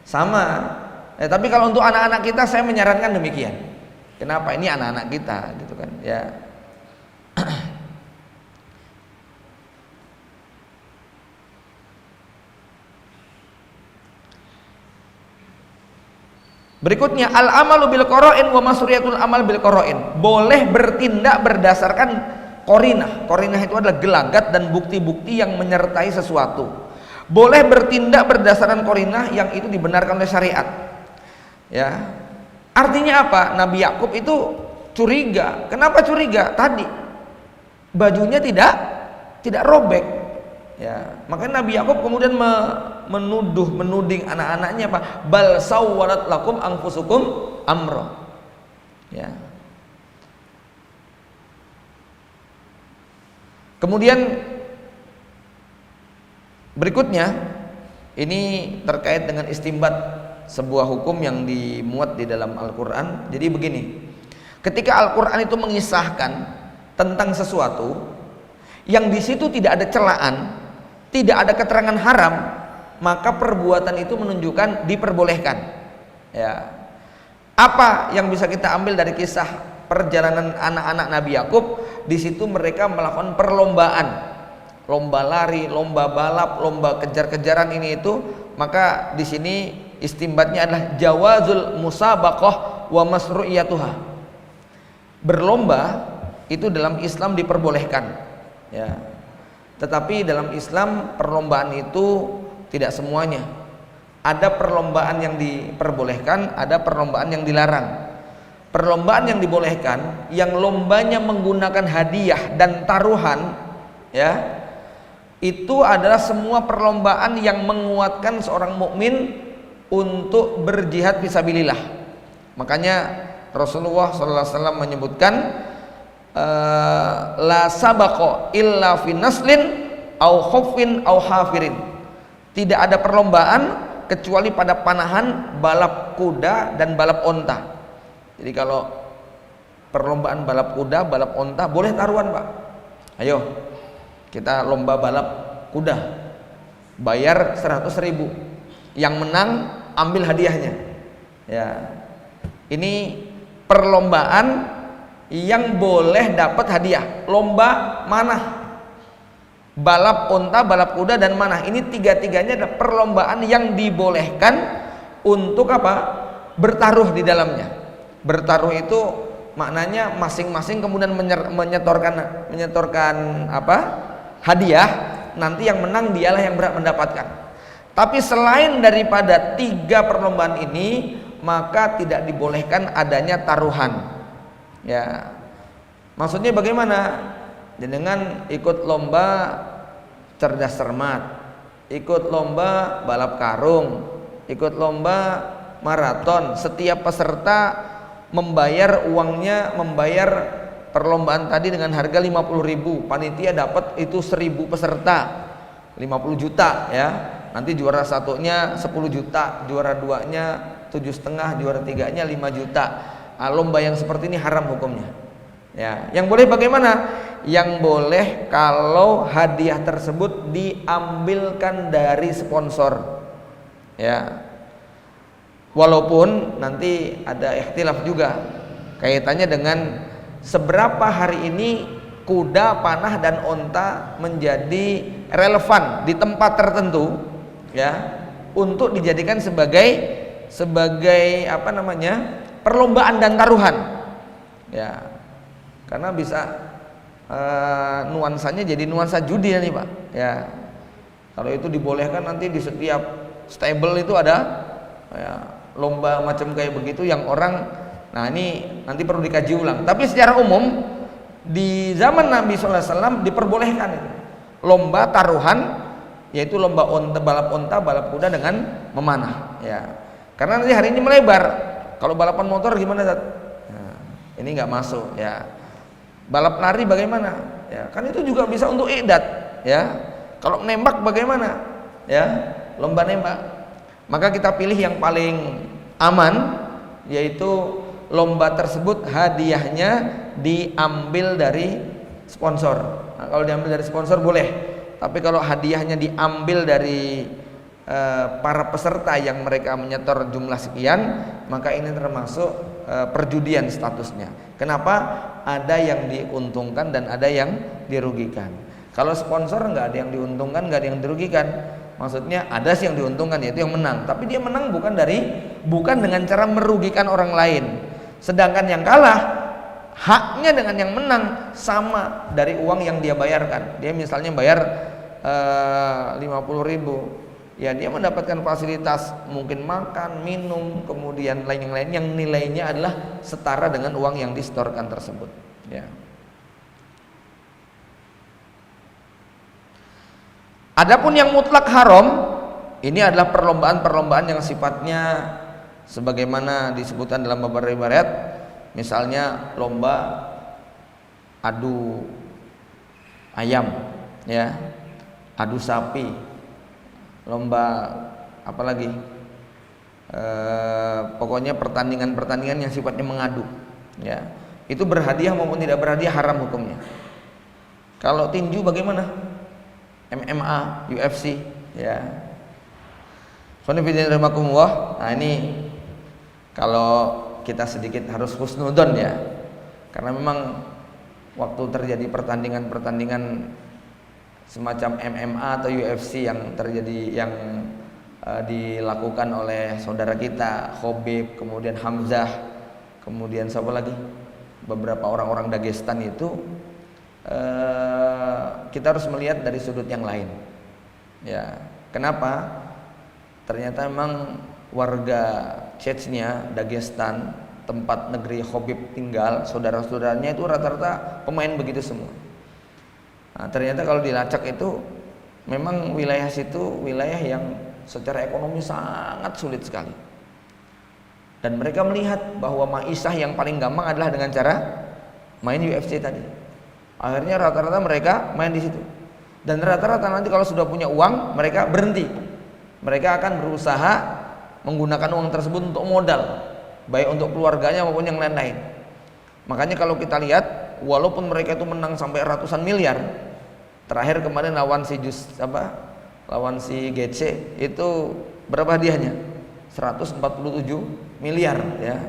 Sama. Tapi kalau untuk anak-anak kita saya menyarankan demikian. Kenapa? Ini anak-anak kita gitu kan. Ya. Berikutnya al-amalu bil qara'in wa masriyatul amal bil qara'in. Boleh bertindak berdasarkan qarinah. Qarinah itu adalah gelagat dan bukti-bukti yang menyertai sesuatu. Boleh bertindak berdasarkan qarinah yang itu dibenarkan oleh syariat. Ya. Artinya apa? Nabi Yakub itu curiga. Kenapa curiga? Tadi bajunya tidak robek. Ya, makanya Nabi Yakub kemudian menuding anak-anaknya apa? Bal sawwalat lakum anfusukum amra. Ya. Kemudian berikutnya ini terkait dengan istimbat sebuah hukum yang dimuat di dalam Al-Qur'an. Jadi begini. Ketika Al-Qur'an itu mengisahkan tentang sesuatu yang di situ tidak ada celaan, tidak ada keterangan haram, maka perbuatan itu menunjukkan diperbolehkan. Ya. Apa yang bisa kita ambil dari kisah perjalanan anak-anak Nabi Yakub? Di situ mereka melakukan perlombaan, lomba lari, lomba balap, lomba kejar-kejaran ini itu. Maka di sini istimbatnya adalah jawazul musabaqah wa masru'iyatuha. Berlomba itu dalam Islam diperbolehkan. Ya. Tetapi dalam Islam perlombaan itu tidak semuanya. Ada perlombaan yang diperbolehkan, ada perlombaan yang dilarang. Perlombaan yang dibolehkan, yang lombanya menggunakan hadiah dan taruhan, ya, itu adalah semua perlombaan yang menguatkan seorang mukmin untuk berjihad fisabilillah. Makanya Rasulullah SAW menyebutkan la sabaqo illa fi naslin au khaffin au hafirin. Tidak ada perlombaan kecuali pada panahan, balap kuda dan balap onta. Jadi kalau perlombaan balap kuda, balap onta boleh taruhan, Pak. Ayo kita lomba balap kuda, bayar 100.000, yang menang ambil hadiahnya. Ya, ini perlombaan yang boleh dapat hadiah. Lomba manah, balap onta, balap kuda dan manah, ini tiga-tiganya adalah perlombaan yang dibolehkan untuk apa? Bertaruh di dalamnya. Bertaruh itu maknanya masing-masing kemudian menyetorkan apa? Hadiah. Nanti yang menang dialah yang berhak mendapatkan. Tapi selain daripada 3 perlombaan ini, maka tidak dibolehkan adanya taruhan. Ya, maksudnya bagaimana? Dengan ikut lomba cerdas cermat, ikut lomba balap karung, ikut lomba maraton. Setiap peserta membayar uangnya, membayar perlombaan tadi dengan harga 50.000. Panitia dapat itu 1.000 peserta, 50 juta ya. Nanti juara satunya 10 juta, juara 2-nya 7,5, juara 3-nya 5 juta. Nah, lomba yang seperti ini haram hukumnya. Ya, yang boleh bagaimana? Yang boleh kalau hadiah tersebut diambilkan dari sponsor. Ya. Walaupun nanti ada ikhtilaf juga kaitannya dengan seberapa hari ini kuda, panah dan onta menjadi relevan di tempat tertentu, ya, untuk dijadikan sebagai apa namanya? Perlombaan dan taruhan. Ya. Karena bisa nuansanya jadi nuansa judi nih, Pak. Ya. Kalau itu dibolehkan nanti di setiap stable itu ada ya, lomba macam kayak begitu yang orang, nah ini nanti perlu dikaji ulang. Tapi secara umum di zaman Nabi SAW diperbolehkan itu. Lomba taruhan, yaitu lomba balap onta, balap kuda dengan memanah. Ya, karena nanti hari ini melebar. Kalau balapan motor gimana, Zat? Nah, ini nggak masuk. Ya, balap lari bagaimana? Ya, kan itu juga bisa untuk idat. Ya, kalau nembak bagaimana? Ya, lomba nembak. Maka kita pilih yang paling aman, yaitu lomba tersebut hadiahnya diambil dari sponsor. Nah, kalau diambil dari sponsor boleh, tapi kalau hadiahnya diambil dari para peserta yang mereka menyetor jumlah sekian, maka ini termasuk perjudian statusnya. Kenapa? Ada yang diuntungkan dan ada yang dirugikan. Kalau sponsor nggak ada yang diuntungkan, nggak ada yang dirugikan. Maksudnya ada sih yang diuntungkan, yaitu yang menang, tapi dia menang bukan dengan cara merugikan orang lain. Sedangkan yang kalah haknya dengan yang menang sama dari uang yang dia bayarkan. Dia misalnya bayar 50.000, ya dia mendapatkan fasilitas mungkin makan, minum, kemudian lain yang nilainya adalah setara dengan uang yang disetorkan tersebut. Ya. Adapun yang mutlak haram, ini adalah perlombaan-perlombaan yang sifatnya sebagaimana disebutkan dalam beberapa riwayat, misalnya lomba adu ayam, ya, adu sapi, lomba apalagi, pokoknya pertandingan-pertandingan yang sifatnya mengadu, ya, itu berhadiah maupun tidak berhadiah haram hukumnya. Kalau tinju bagaimana? MMA, UFC, ya. Nah ini kalau kita sedikit harus husnudon ya, karena memang waktu terjadi pertandingan semacam MMA atau UFC yang terjadi, yang dilakukan oleh saudara kita Khabib, kemudian Hamzah, kemudian siapa lagi, beberapa orang-orang Dagestan itu, kita harus melihat dari sudut yang lain. Ya, kenapa? Ternyata memang warga Chechnya, Dagestan, tempat negeri Khabib tinggal, saudara-saudaranya itu rata-rata pemain begitu semua. Nah, ternyata kalau dilacak itu memang wilayah situ wilayah yang secara ekonomi sangat sulit sekali. Dan mereka melihat bahwa maisah yang paling gampang adalah dengan cara main UFC tadi. Akhirnya rata-rata mereka main di situ. Dan rata-rata nanti kalau sudah punya uang, mereka berhenti. Mereka akan berusaha menggunakan uang tersebut untuk modal, baik untuk keluarganya maupun yang lain-lain. Makanya kalau kita lihat, walaupun mereka itu menang sampai ratusan miliar, terakhir kemarin lawan si GC itu berapa hadiahnya? 147 miliar ya.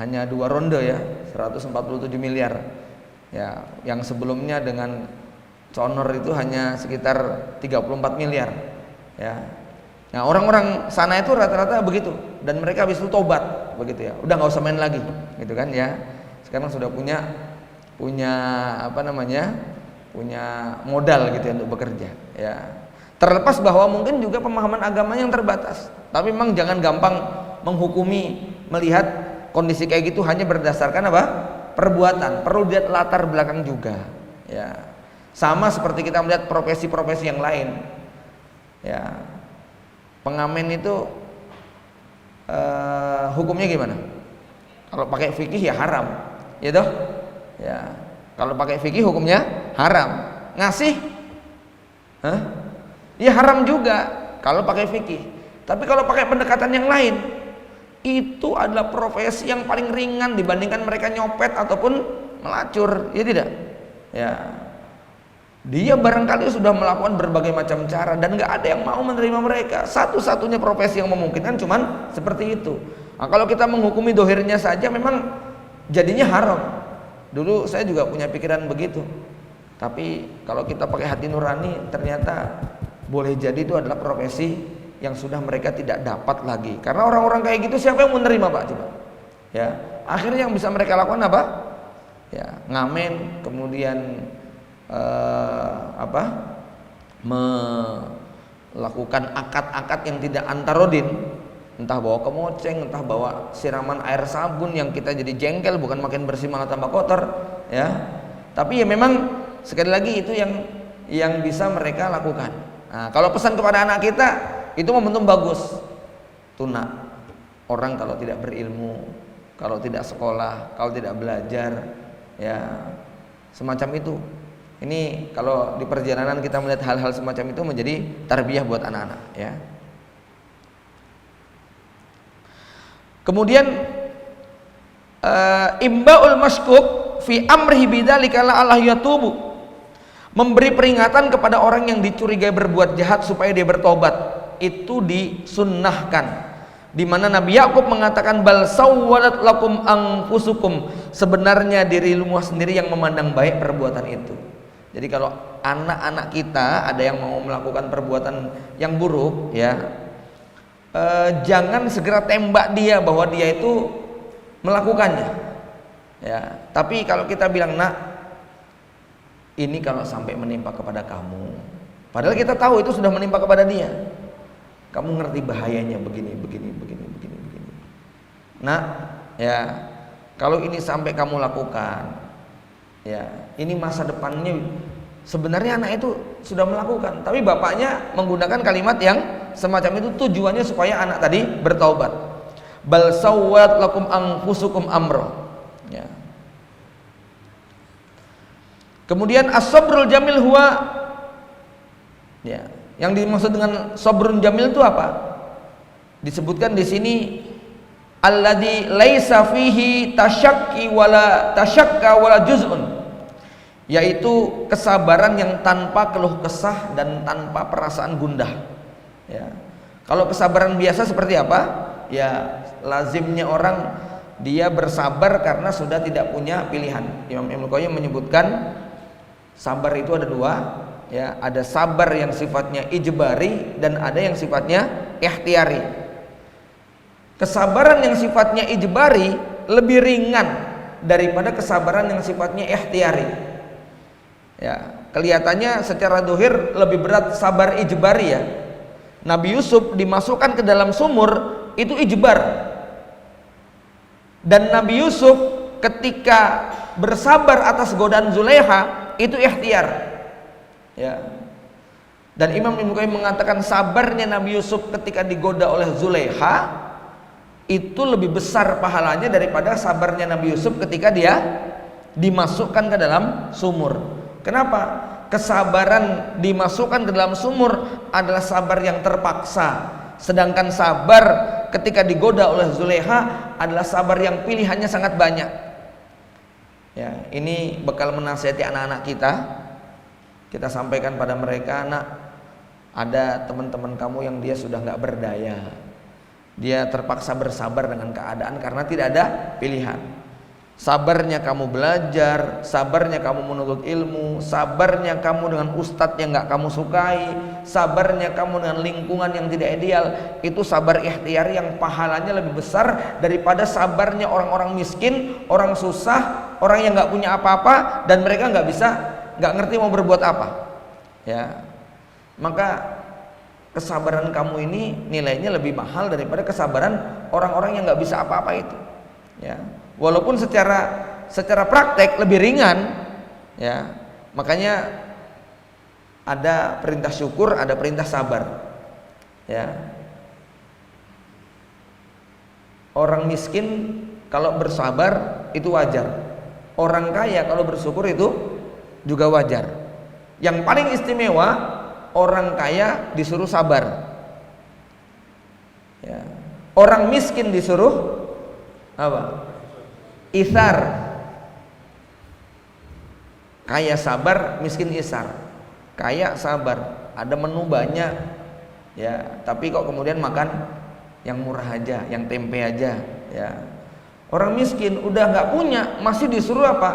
Hanya 2 ronde ya, 147 miliar. Ya, yang sebelumnya dengan Conor itu hanya sekitar 34 miliar. Ya. Nah, orang-orang sana itu rata-rata begitu, dan mereka habis itu tobat begitu ya. Udah nggak usah main lagi, gitu kan ya. Sekarang sudah punya apa namanya? Punya modal gitu ya untuk bekerja, ya. Terlepas bahwa mungkin juga pemahaman agamanya yang terbatas. Tapi memang jangan gampang menghukumi, melihat kondisi kayak gitu hanya berdasarkan apa? Perbuatan. Perlu lihat latar belakang juga, ya. Sama seperti kita melihat profesi-profesi yang lain, ya. Pengamen itu hukumnya gimana? Kalau pakai fikih ya haram, ya toh? Ya. Kalau pakai fikih hukumnya haram. Ngasih, ya haram juga kalau pakai fikih. Tapi kalau pakai pendekatan yang lain, itu adalah profesi yang paling ringan dibandingkan mereka nyopet ataupun melacur, ya tidak? Ya. Dia barangkali sudah melakukan berbagai macam cara dan nggak ada yang mau menerima mereka. Satu-satunya profesi yang memungkinkan cuman seperti itu. Nah, kalau kita menghukumi dohirnya saja memang jadinya haram. Dulu saya juga punya pikiran begitu. Tapi kalau kita pakai hati nurani, ternyata boleh jadi itu adalah profesi yang sudah mereka tidak dapat lagi. Karena orang-orang kayak gitu siapa yang menerima, Pak? Coba. Ya, akhirnya yang bisa mereka lakukan apa? Ya, ngamen, kemudian melakukan akad-akad yang tidak antarodin. entah bawa kemoceng, entah bawa siraman air sabun yang kita jadi jengkel, bukan makin bersih malah tambah kotor, ya. Tapi ya memang sekali lagi itu yang bisa mereka lakukan. Nah, kalau pesan kepada anak kita itu momentum bagus. Tunak orang kalau tidak berilmu, kalau tidak sekolah, kalau tidak belajar, ya semacam itu. Ini kalau di perjalanan kita melihat hal-hal semacam itu menjadi tarbiyah buat anak-anak, ya. Kemudian imbaul maskuk fi amrihi bidzalika la'allahu yatubu, memberi peringatan kepada orang yang dicurigai berbuat jahat supaya dia bertobat, itu disunnahkan. Di mana Nabi Yakub mengatakan bal sawwalat lakum anfusukum, sebenarnya dirimu sendiri yang memandang baik perbuatan itu. Jadi kalau anak-anak kita ada yang mau melakukan perbuatan yang buruk, ya, jangan segera tembak dia bahwa dia itu melakukannya, ya. Tapi kalau kita bilang, nak, ini kalau sampai menimpa kepada kamu, padahal kita tahu itu sudah menimpa kepada dia, kamu ngerti bahayanya begini. Nah, ya, kalau ini sampai kamu lakukan, ya, ini masa depannya. Sebenarnya anak itu sudah melakukan, tapi bapaknya menggunakan kalimat yang semacam itu, tujuannya supaya anak tadi bertaubat. Bal sawwat lakum anfusukum amro, ya. Kemudian as-sabrul jamil huwa, ya, yang dimaksud dengan sabrun jamil itu apa? Disebutkan di sini alladzi laisa fihi tasyakki wala juz'un, yaitu kesabaran yang tanpa keluh kesah dan tanpa perasaan gundah, ya. Kalau kesabaran biasa seperti apa? Ya, lazimnya orang dia bersabar karena sudah tidak punya pilihan. Imam Ibnu Qayyim menyebutkan sabar itu ada dua, ya, ada sabar yang sifatnya ijbari dan ada yang sifatnya ikhtiyari. Kesabaran yang sifatnya ijbari lebih ringan daripada kesabaran yang sifatnya ikhtiyari. Ya, kelihatannya secara dohir lebih berat sabar ijbari, ya. Nabi Yusuf dimasukkan ke dalam sumur itu ijbar, dan Nabi Yusuf ketika bersabar atas godaan Zulaiha itu ikhtiar, ya. Dan Imam Ibnu Qayyim mengatakan sabarnya Nabi Yusuf ketika digoda oleh Zulaiha itu lebih besar pahalanya daripada sabarnya Nabi Yusuf ketika dia dimasukkan ke dalam sumur. Kenapa? Kesabaran dimasukkan ke dalam sumur adalah sabar yang terpaksa, sedangkan sabar ketika digoda oleh Zulaiha adalah sabar yang pilihannya sangat banyak. Ya, ini bekal menasihati anak-anak kita. Kita sampaikan pada mereka, nak, ada teman-teman kamu yang dia sudah nggak berdaya, dia terpaksa bersabar dengan keadaan karena tidak ada pilihan. Sabarnya kamu belajar, sabarnya kamu menuntut ilmu, sabarnya kamu dengan ustadz yang nggak kamu sukai, sabarnya kamu dengan lingkungan yang tidak ideal, itu sabar ikhtiar yang pahalanya lebih besar daripada sabarnya orang-orang miskin, orang susah, orang yang nggak punya apa-apa dan mereka nggak ngerti mau berbuat apa, ya. Maka kesabaran kamu ini nilainya lebih mahal daripada kesabaran orang-orang yang nggak bisa apa-apa itu, ya. Walaupun secara praktek lebih ringan, ya. Makanya ada perintah syukur, ada perintah sabar, ya. Orang miskin kalau bersabar itu wajar, orang kaya kalau bersyukur itu juga wajar. Yang paling istimewa orang kaya disuruh sabar, ya. Orang miskin disuruh apa? Isar. Kaya sabar, miskin isar. Kaya sabar, ada menu banyak, ya, tapi kok kemudian makan yang murah aja, yang tempe aja, ya. Orang miskin udah nggak punya, masih disuruh apa?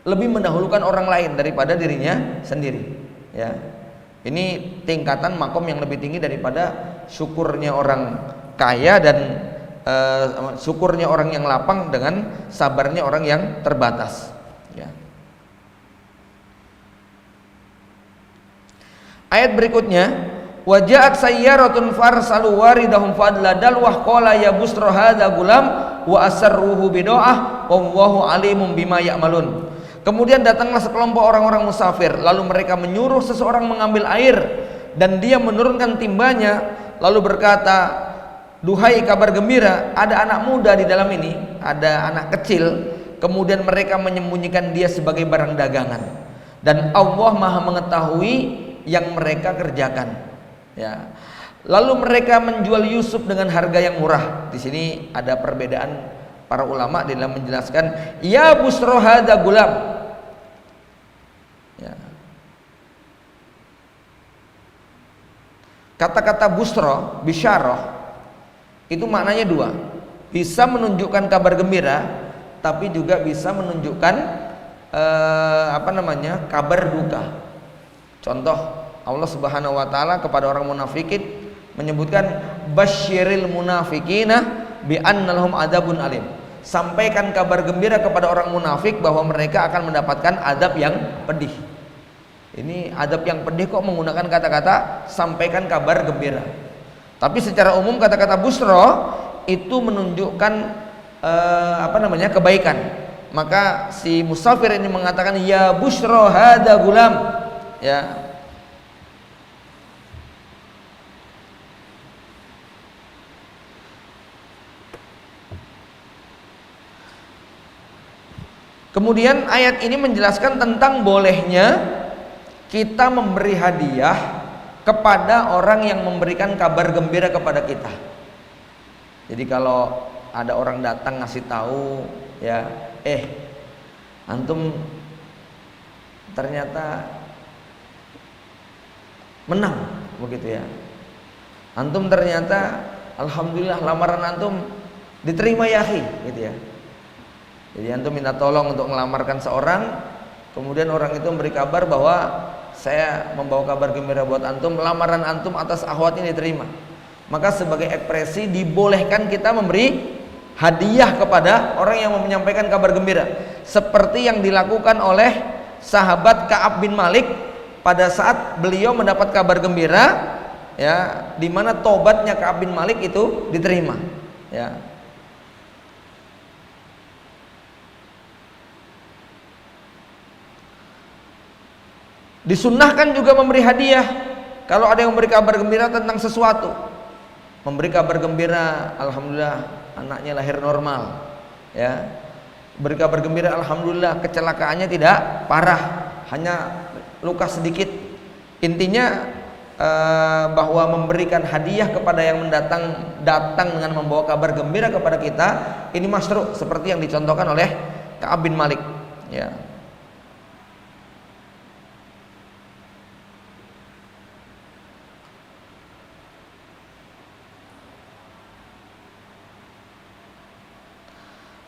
Lebih mendahulukan orang lain daripada dirinya sendiri, ya. Ini tingkatan makom yang lebih tinggi daripada syukurnya orang kaya dan syukurnya orang yang lapang dengan sabarnya orang yang terbatas, ya. Ayat berikutnya, wa ja'at sayyaratun farsalu waridahum fadla dalwah qala ya busra hadza gulam wa asarruhu bidoah wallahu alimun bima ya'malun. Kemudian datanglah sekelompok orang-orang musafir, lalu mereka menyuruh seseorang mengambil air dan dia menurunkan timbanya lalu berkata, duhai kabar gembira, ada anak muda di dalam ini, ada anak kecil, kemudian mereka menyembunyikan dia sebagai barang dagangan dan Allah Maha mengetahui yang mereka kerjakan. Ya. Lalu mereka menjual Yusuf dengan harga yang murah. Di sini ada perbedaan para ulama dalam menjelaskan ya busra hadza gulam. Ya. Kata-kata busra, bisyarah itu maknanya dua. Bisa menunjukkan kabar gembira, tapi juga bisa menunjukkan kabar duka. Contoh, Allah Subhanahu wa taala kepada orang munafikin menyebutkan basyiril munafikina bi anna lahum adzabun alim. Sampaikan kabar gembira kepada orang munafik bahwa mereka akan mendapatkan azab yang pedih. Ini azab yang pedih kok menggunakan kata-kata sampaikan kabar gembira. Tapi secara umum kata-kata busra itu menunjukkan kebaikan. Maka si musafir ini mengatakan ya busra hadza gulam. Ya. Kemudian ayat ini menjelaskan tentang bolehnya kita memberi hadiah kepada orang yang memberikan kabar gembira kepada kita. Jadi kalau ada orang datang ngasih tahu, ya, antum ternyata menang, begitu ya. Antum ternyata alhamdulillah lamaran antum diterima ya akhi, gitu ya. Jadi antum minta tolong untuk melamarkan seorang, kemudian orang itu memberi kabar bahwa saya membawa kabar gembira buat antum, lamaran antum atas akhwat ini diterima. Maka sebagai ekspresi dibolehkan kita memberi hadiah kepada orang yang menyampaikan kabar gembira, seperti yang dilakukan oleh sahabat Ka'ab bin Malik pada saat beliau mendapat kabar gembira, ya, di mana tobatnya Ka'ab bin Malik itu diterima, ya. Disunnahkan juga memberi hadiah kalau ada yang memberi kabar gembira tentang sesuatu. Memberi kabar gembira, alhamdulillah anaknya lahir normal, ya. Beri kabar gembira, alhamdulillah kecelakaannya tidak parah, hanya luka sedikit. Intinya bahwa memberikan hadiah kepada yang datang dengan membawa kabar gembira kepada kita ini masyru', seperti yang dicontohkan oleh Ka'ab bin Malik, ya.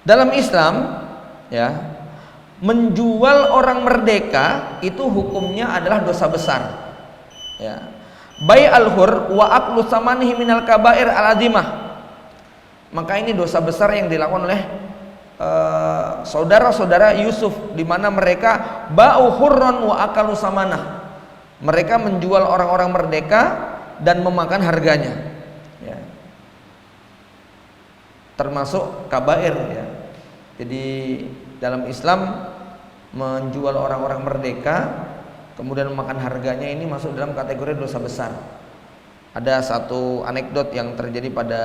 Dalam Islam, ya, menjual orang merdeka itu hukumnya adalah dosa besar, ya. Bai al-hur wa aklu samanihi minal kabair al-azimah. Maka ini dosa besar yang dilakukan oleh saudara-saudara Yusuf, di mana mereka ba'u hurran wa akalu samanah. Mereka menjual orang-orang merdeka dan memakan harganya, ya. Termasuk kabair, ya. Jadi dalam Islam menjual orang-orang merdeka kemudian memakan harganya ini masuk dalam kategori dosa besar. Ada satu anekdot yang terjadi pada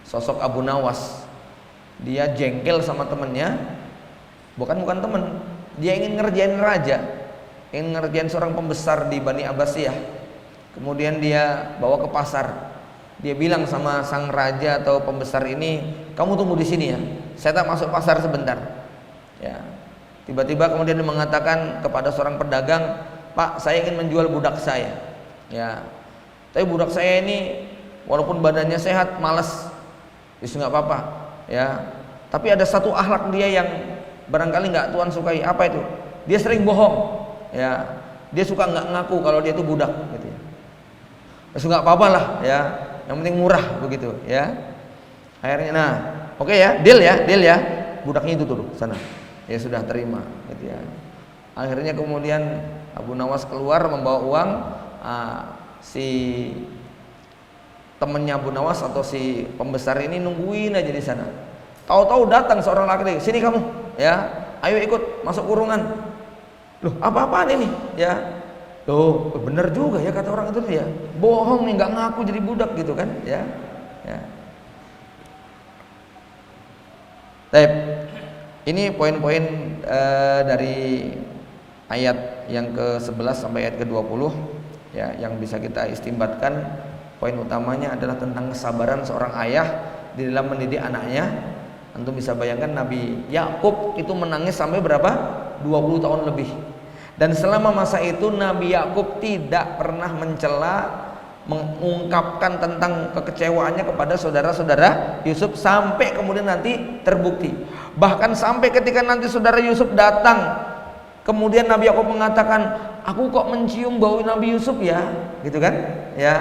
sosok Abu Nawas. Dia jengkel sama temennya, bukan temen, dia ingin ngerjain raja, ingin ngerjain seorang pembesar di Bani Abbasiyah. Kemudian dia bawa ke pasar. Dia bilang sama sang raja atau pembesar ini, kamu tunggu di sini ya, saya tak masuk pasar sebentar, ya. Tiba-tiba kemudian dia mengatakan kepada seorang pedagang, Pak, saya ingin menjual budak saya, ya. Tapi budak saya ini walaupun badannya sehat, malas, itu nggak apa-apa, ya. Tapi ada satu akhlak dia yang barangkali nggak Tuhan sukai. Apa itu? Dia sering bohong, ya. Dia suka nggak ngaku kalau dia itu budak, gitu ya. Terus nggak apa-apa lah, ya. Yang penting murah, begitu, ya. Akhirnya, oke ya, deal ya, budaknya itu tuh sana, ya sudah terima, gitu ya. Akhirnya kemudian Abu Nawas keluar membawa uang, si temennya Abu Nawas atau si pembesar ini nungguin aja di sana. Tahu-tahu datang seorang laki-laki, sini kamu, ya, ayo ikut masuk kurungan. Loh, apa-apaan ini? Ya, loh, bener juga ya kata orang itu ya, bohong nih, nggak ngaku jadi budak gitu kan? Ya, ya. Baik, ini poin-poin dari ayat yang ke-11 sampai ayat ke-20 ya, yang bisa kita istimbatkan. Poin utamanya adalah tentang kesabaran seorang ayah di dalam mendidik anaknya. Antum bisa bayangkan Nabi Yakub itu menangis sampai berapa? 20 tahun lebih. Dan selama masa itu Nabi Yakub tidak pernah mencela, mengungkapkan tentang kekecewaannya kepada saudara-saudara Yusuf sampai kemudian nanti terbukti. Bahkan sampai ketika nanti saudara Yusuf datang, kemudian Nabi Yakub mengatakan, aku kok mencium bau Nabi Yusuf ya, gitu kan? Ya,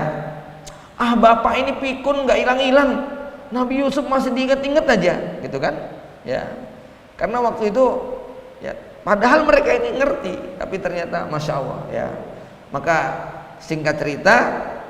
ah bapak ini pikun nggak hilang-hilang, Nabi Yusuf masih diingat-ingat aja, gitu kan? Ya, karena waktu itu, ya, padahal mereka ini ngerti, tapi ternyata masya Allah, ya. Maka singkat cerita,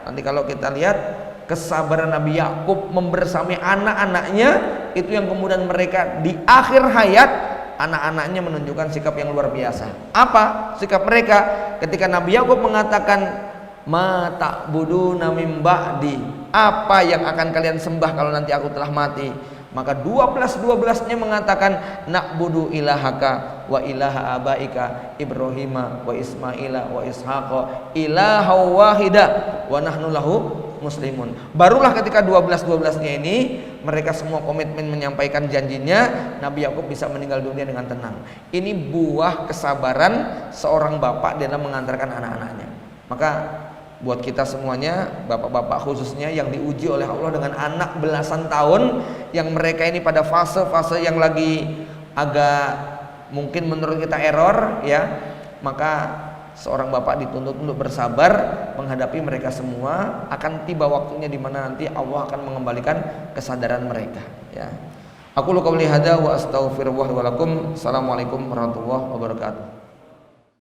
nanti kalau kita lihat kesabaran Nabi Yakub membersamai anak-anaknya, itu yang kemudian mereka di akhir hayat, anak-anaknya menunjukkan sikap yang luar biasa. Apa sikap mereka ketika Nabi Yakub mengatakan, ma ta'buduna mim ba'di, apa yang akan kalian sembah kalau nanti aku telah mati? Maka 12-12-nya mengatakan, na'budu ilahaka wa ilaha abaika Ibrahima wa Ismaila wa Ishaqa ilaha wahida wa nahnu lahu muslimun. Barulah ketika 12-12-nya ini mereka semua komitmen menyampaikan janjinya, Nabi Yakub bisa meninggal dunia dengan tenang. Ini buah kesabaran seorang bapak dalam mengantarkan anak-anaknya. Maka buat kita semuanya, bapak-bapak khususnya yang diuji oleh Allah dengan anak belasan tahun, yang mereka ini pada fase-fase yang lagi agak mungkin menurut kita error, ya, maka seorang bapak dituntut untuk bersabar menghadapi mereka semua. Akan tiba waktunya di mana nanti Allah akan mengembalikan kesadaran mereka, ya. Aku qouli hadza wa astaghfirullah wa lakum. Assalamualaikum warahmatullahi wabarakatuh.